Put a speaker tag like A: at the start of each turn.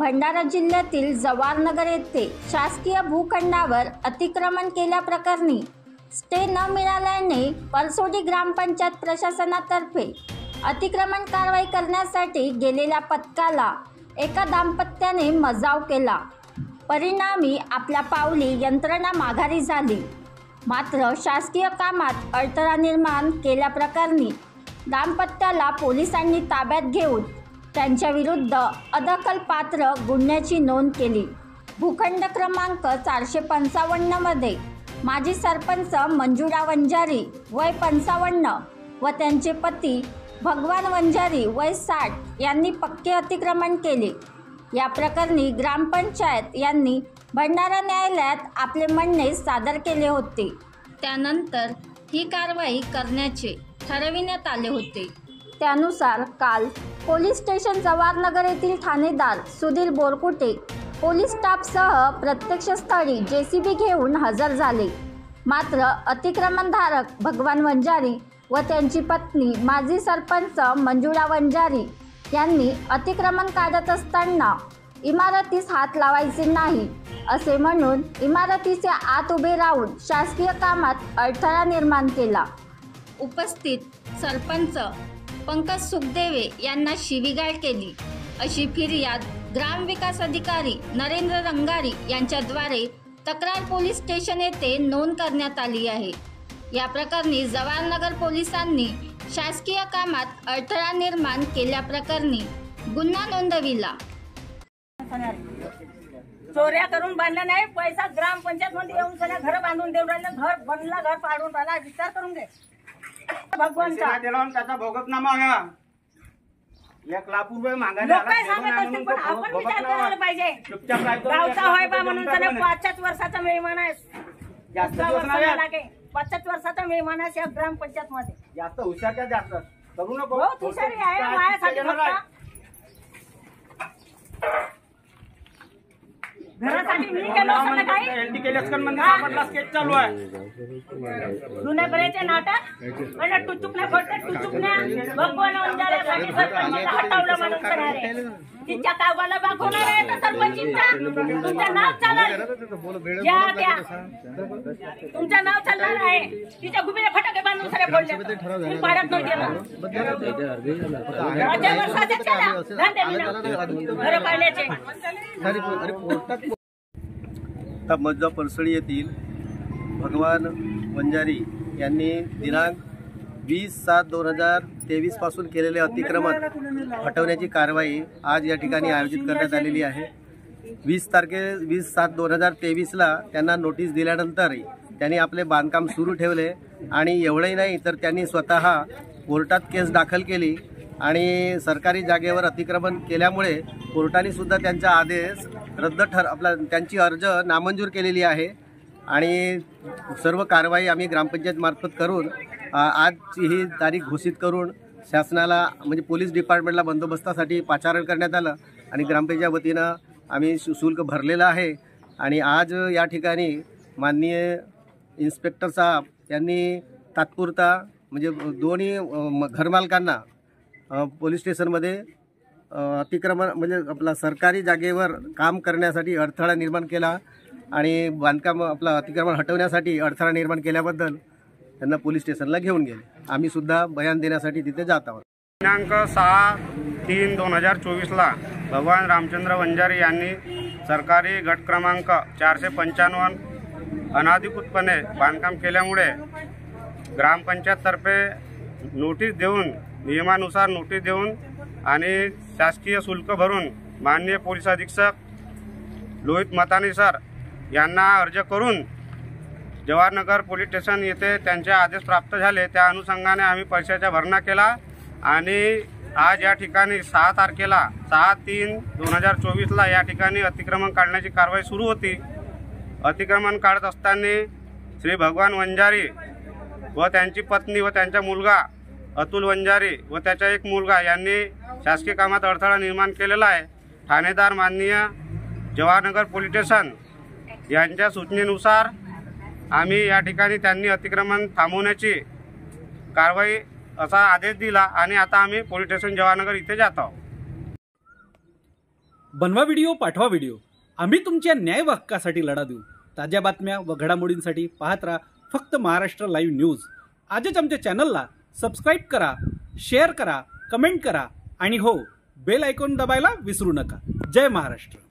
A: भंडारा जिल्ह्यातील जवाहरनगर येथे शासकीय भूखंडावर अतिक्रमण केल्याप्रकरणी स्टे न मिळाल्याने परसोडी ग्रामपंचायत प्रशासनातर्फे अतिक्रमण कारवाई करण्यासाठी गेलेल्या पथकाला एका दाम्पत्याने मजाव केला। परिणामी आपल्या पावली यंत्रणा माघारी झाली। मात्र शासकीय कामात अडथळा निर्माण केल्याप्रकरणी दाम्पत्याला पोलिसांनी ताब्यात घेऊन त्यांच्या विरुद्ध अदखलपात्र गुन्ह्याची नोंद केली। भूखंड क्रमांक 455 मध्ये माजी सरपंच मंजुळा वंजारी वय 55 व त्यांचे पती भगवान वंजारी वय 60 यांनी पक्के अतिक्रमण केले। या प्रकरणी ग्रामपंचायत यांनी भंडारा न्यायालयात आपले म्हणणे सादर केले होते। त्यानंतर ही कारवाई करण्याचे ठरविण्यात आले होते। त्यानुसार काल पोलीस स्टेशन जवाहरनगर येथील ठाणेदार सुधीर बोरकुटे पोलीस स्टाफसह प्रत्यक्षस्थळी JCB घेऊन हजर झाले। मात्र अतिक्रमणधारक भगवान वंजारी व त्यांची पत्नी माजी सरपंच मंजुळा वंजारी यांनी अतिक्रमण काढत असताना इमारतीस हात लावायचे नाही असे म्हणून इमारतीच्या आत उभे राहून शासकीय कामात अडथळा निर्माण केला। उपस्थित सरपंच पंकज सुखदेवे यांना शिवीगाळ केली अशी फिर्याद ग्रामविकास अधिकारी नरेंद्र रंगारी यांच्याद्वारे तक्रार पोलीस स्टेशन येथे नोंद करण्यात आली आहे। या प्रकरणी जवाहरनगर पोलिसांनी शासकीय कामात अडथळा निर्माण केल्याप्रकरणी गुन्हा नोंदविला।
B: चोऱ्या करून बांधल्या नाही, पैसा ग्रामपंचायत मध्ये येऊन सगळ्या घर बांधून देऊन राहिले, घर बनला घर पाडून राहिला। विचार करून घे भगवानचा
C: त्याचा भोगतनामा घ्या। 1 लाख रुपये मागायला
B: लोक काय सांगत असतील पण आपण विचार करायला पाहिजे। गावचा होय बा म्हणून त्याने 5 वर्षाचा मेहमान आहे,
C: जास्त दिवस नाही
B: लागे 5 वर्षाचा मेहमान आहे या ग्रामपंचायत मध्ये।
C: जास्त हुशार त्या जास्त करू नको।
B: हो हुशारी आहे माझ्यासाठी फक्त घरासाठी मी केलं असं काही
C: एलटी केल्यास म्हणजे सापडला स्केच चालू आहे।
B: जुने बरेचे नाटक आणि टुचुकण्या खोटे टुचुकण्या भगवान वंजाऱ्यासाठी सरपंचाला हटवलं म्हणून करणारे तिच्या कागदाला दाखवणार आहे तर सरपंचीचा तुमचं नाव चालणार या त्या तुमचं नाव चालणार आहे। तिच्या गुबीने फटाके बांधून सगळे फोडले मी भारत नाही गेला 5 वर्षाचे चला धंदे घर पाहिल्याचे।
D: मज्जा परसळी येथील भगवान वंजारी यांनी दिनांक 20/7/2023 पासून केलेले अतिक्रमण हटवण्याची कारवाई आज या ठिकाणी आयोजित करण्यात आलेली आहे। 20/7/2023 ला त्यांना नोटीस दिल्यानंतर त्यांनी आपले बांधकाम सुरू ठेवले आणि एवढंही नाही तर त्यांनी स्वतः कोर्टात केस दाखल केली आणि सरकारी जागेवर अतिक्रमण केल्यामुळे कोर्टाने सुद्धा त्यांचा आदेश रद्द त्यांची अर्ज नामंजूर केलेली आहे आणि सर्व कारवाई आम्ही ग्रामपंचायत मार्फत करून आजची ही तारीख घोषित करून शासनाला म्हणजे पोलीस डिपार्टमेंटला बंदोबस्तासाठी पाचारण करण्यात आलं आणि ग्रामपंचायत वतीनं आम्ही शुल्क भरलेलं आहे। आणि आज या ठिकाणी माननीय इन्स्पेक्टर साहेब यांनी तात्पुरता म्हणजे दोन्ही घरमालकांना पोलीस स्टेशनमध्ये अतिक्रमण म्हणजे आपला सरकारी जागेवर काम करण्यासाठी अडथळा निर्माण केला आणि बांधकाम आपलं अतिक्रमण हटवण्यासाठी अडथळा निर्माण केल्याबद्दल त्यांना पोलीस स्टेशनला घेऊन गेले। आम्ही सुद्धा बयान देण्यासाठी तिथे जात आहोत।
C: दिनांक 6/3/2024 ला भगवान रामचंद्र वंजारी यांनी सरकारी गट क्रमांक 455 अनाधिकृतपणे बांधकाम केल्यामुळे ग्रामपंचायततर्फे नोटीस देऊन नियमानुसार नोटीस देऊन आणि शासकीय शुल्क भरून माननीय पोलीस अधीक्षक लोहित मतानी सर यांना अर्ज करून जवाहरनगर पोलीस स्टेशन येथे त्यांचे आदेश प्राप्त झाले। त्या अनुषंगाने आम्ही पैशाचा भरणा केला आणि आज या ठिकाणी 6 तारखेला 6/3/2024 ला या ठिकाणी अतिक्रमण काढण्याची कारवाई सुरू होती। अतिक्रमण काढत असताना श्री भगवान वंजारी व त्यांची पत्नी व त्यांचा मुलगा अतुल वंजारी व त्याचा एक मुलगा यांनी शासकीय कामात अडथळा निर्माण केलेला आहे। ठाणेदार माननीय जवाहरनगर पोलीस स्टेशन यांच्या सूचनेनुसार आम्ही या ठिकाणी त्यांनी अतिक्रमण थांबवण्याची कारवाई असा आदेश दिला आणि आता आम्ही पोलीस स्टेशन जवाहरनगर इथे जात आहोत।
E: बनवा व्हिडिओ, पाठवा व्हिडिओ. आम्ही तुमच्या न्याय व हक्कासाठी लढा देऊ. ताज्या बातम्या व घडामोडींसाठी पाहत राहा फक्त महाराष्ट्र लाईव्ह न्यूज. आजच आमच्या चॅनलला सबस्क्राईब करा, शेअर करा, कमेंट करा आणि हो, बेल आयकॉन दबायला विसरू नका. जय महाराष्ट्र.